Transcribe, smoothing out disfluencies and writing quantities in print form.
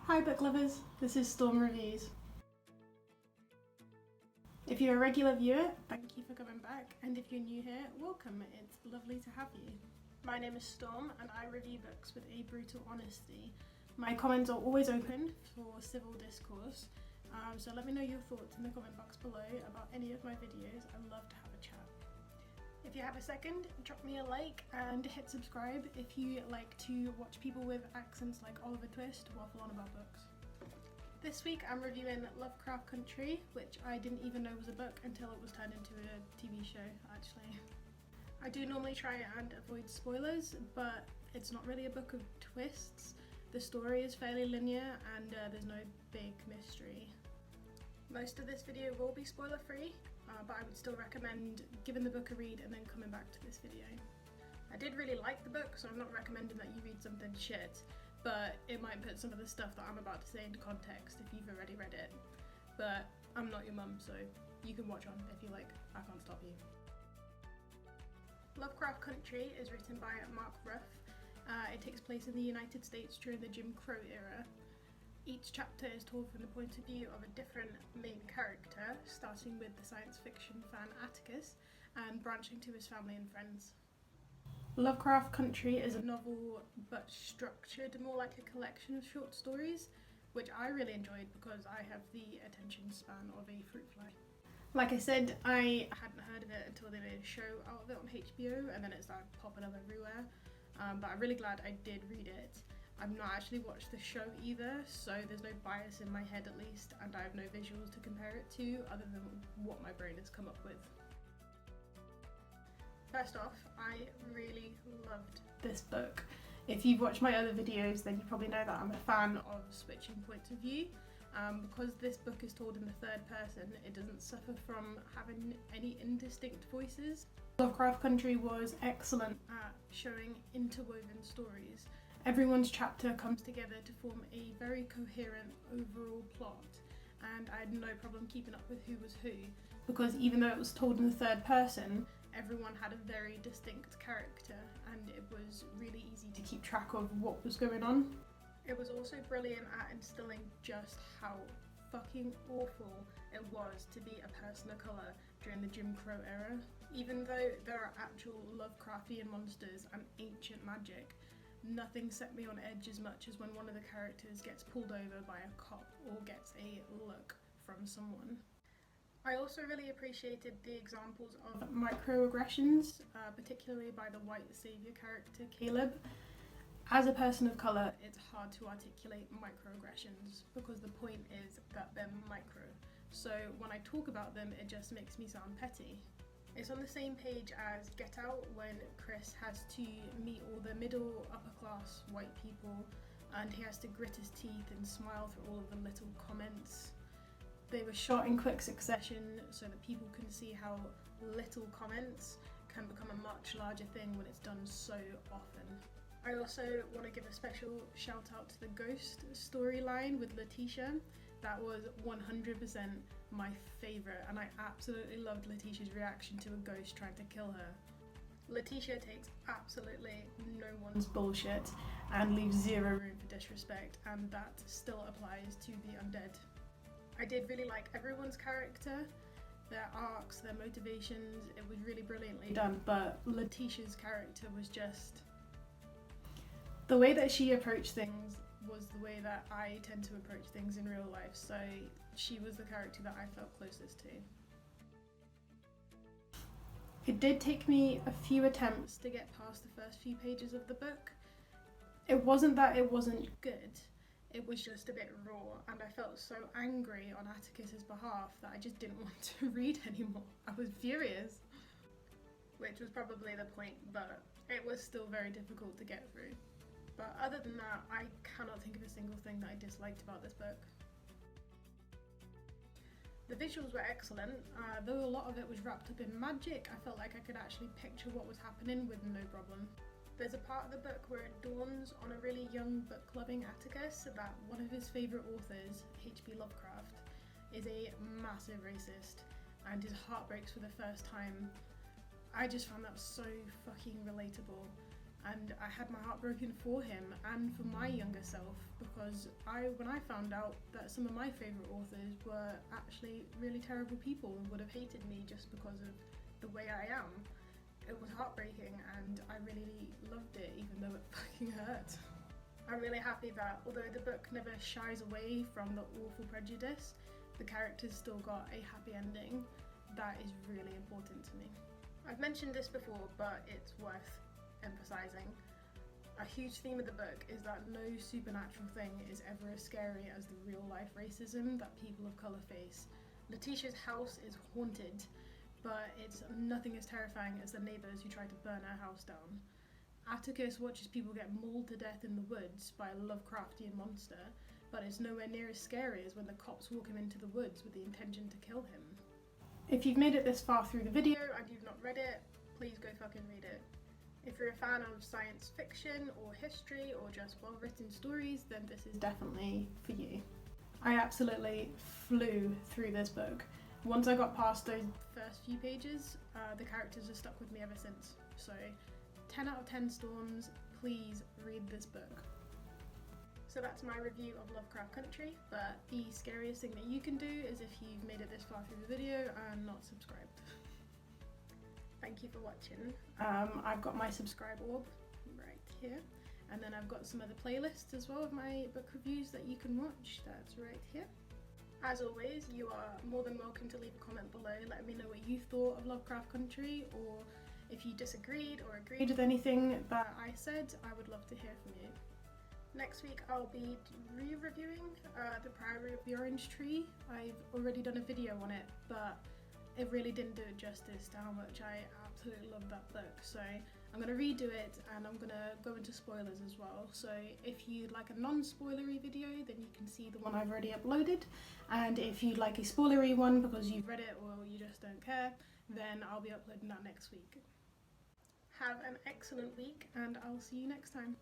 Hi book lovers, this is Storm Reviews. If you're a regular viewer, thank you for coming back, and if you're new here, welcome, it's lovely to have you. My name is Storm and I review books with a brutal honesty. My comments are always open for civil discourse, so let me know your thoughts in the comment box below about any of my videos. I love to have a chat. If you have a second, drop me a like and hit subscribe if you like to watch people with accents like Oliver Twist waffle on about books. This week I'm reviewing Lovecraft Country, which I didn't even know was a book until it was turned into a TV show, actually. I do normally try and avoid spoilers, but it's not really a book of twists. The story is fairly linear and there's no big mystery. Most of this video will be spoiler free, but I would still recommend giving the book a read and then coming back to this video. I did really like the book, so I'm not recommending that you read something shit, but it might put some of the stuff that I'm about to say into context if you've already read it. But I'm not your mum, so you can watch on if you like. I can't stop you. Lovecraft Country is written by Mark Ruff. It takes place in the United States during the Jim Crow era. Each chapter is told from the point of view of a different main character, starting with the science fiction fan Atticus and branching to his family and friends. Lovecraft Country is a novel but structured more like a collection of short stories, which I really enjoyed because I have the attention span of a fruit fly. Like I said, I hadn't heard of it until they made a show out of it on HBO and then it started popping up everywhere, but I'm really glad I did read it. I've not actually watched the show either, so there's no bias in my head at least, and I have no visuals to compare it to other than what my brain has come up with. First off, I really loved this book. If you've watched my other videos, then you probably know that I'm a fan of switching points of view. Because this book is told in the third person, it doesn't suffer from having any indistinct voices. Lovecraft Country was excellent at showing interwoven stories. Everyone's chapter comes together to form a very coherent overall plot, and I had no problem keeping up with who was who, because even though it was told in the third person, everyone had a very distinct character, and it was really easy to keep track of what was going on. It was also brilliant at instilling just how fucking awful it was to be a person of colour during the Jim Crow era. Even though there are actual Lovecraftian monsters and ancient magic, nothing set me on edge as much as when one of the characters gets pulled over by a cop or gets a look from someone. I also really appreciated the examples of microaggressions, particularly by the white saviour character Caleb. As a person of colour, it's hard to articulate microaggressions because the point is that they're micro. So when I talk about them, it just makes me sound petty. It's on the same page as Get Out when Chris has to meet all the middle upper class white people and he has to grit his teeth and smile through all of the little comments. They were shot in quick succession so that people can see how little comments can become a much larger thing when it's done so often. I also want to give a special shout out to the ghost storyline with Letitia. That was 100% my favourite, and I absolutely loved Letitia's reaction to a ghost trying to kill her. Letitia takes absolutely no one's bullshit and leaves zero room for disrespect, and that still applies to the undead. I did really like everyone's character, their arcs, their motivations. It was really brilliantly done, but Letitia's character was just... the way that she approached things was the way that I tend to approach things in real life, so she was the character that I felt closest to. It did take me a few attempts to get past the first few pages of the book. It wasn't that it wasn't good, it was just a bit raw, and I felt so angry on Atticus's behalf that I just didn't want to read anymore. I was furious, which was probably the point, but it was still very difficult to get through. But other than that, I cannot think of a single thing that I disliked about this book. The visuals were excellent, though a lot of it was wrapped up in magic. I felt like I could actually picture what was happening with no problem. There's a part of the book where it dawns on a really young book-loving Atticus that one of his favourite authors, H.P. Lovecraft, is a massive racist, and his heart breaks for the first time. I just found that so fucking relatable. and I had my heart broken for him and for my younger self, because when I found out that some of my favourite authors were actually really terrible people and would have hated me just because of the way I am, it was heartbreaking, and I really loved it, even though it fucking hurt. I'm really happy that although the book never shies away from the awful prejudice, the characters still got a happy ending. That is really important to me. I've mentioned this before, but it's worth emphasising. A huge theme of the book is that no supernatural thing is ever as scary as the real life racism that people of colour face. Letitia's house is haunted, but it's nothing as terrifying as the neighbours who try to burn her house down. Atticus watches people get mauled to death in the woods by a Lovecraftian monster, but it's nowhere near as scary as when the cops walk him into the woods with the intention to kill him. If you've made it this far through the video and you've not read it, please go fucking read it. If you're a fan of science fiction or history or just well-written stories, then this is definitely for you. I absolutely flew through this book. Once I got past those first few pages, the characters have stuck with me ever since. So 10 out of 10 storms, please read this book. So that's my review of Lovecraft Country, but the scariest thing that you can do is if you've made it this far through the video and not subscribed. Thank you for watching. I've got my subscribe orb right here, and then I've got some other playlists as well of my book reviews that you can watch. That's right here. As always, you are more than welcome to leave a comment below, let me know what you thought of Lovecraft Country, or if you disagreed or agreed with anything that I said. I would love to hear from you. Next week I'll be re-reviewing The Priory of the Orange Tree. I've already done a video on it, but it really didn't do it justice to how much I absolutely love that book. So I'm going to redo it, and I'm going to go into spoilers as well. So if you'd like a non-spoilery video, then you can see the one I've already uploaded. And if you'd like a spoilery one because you've read it or you just don't care, then I'll be uploading that next week. Have an excellent week, and I'll see you next time.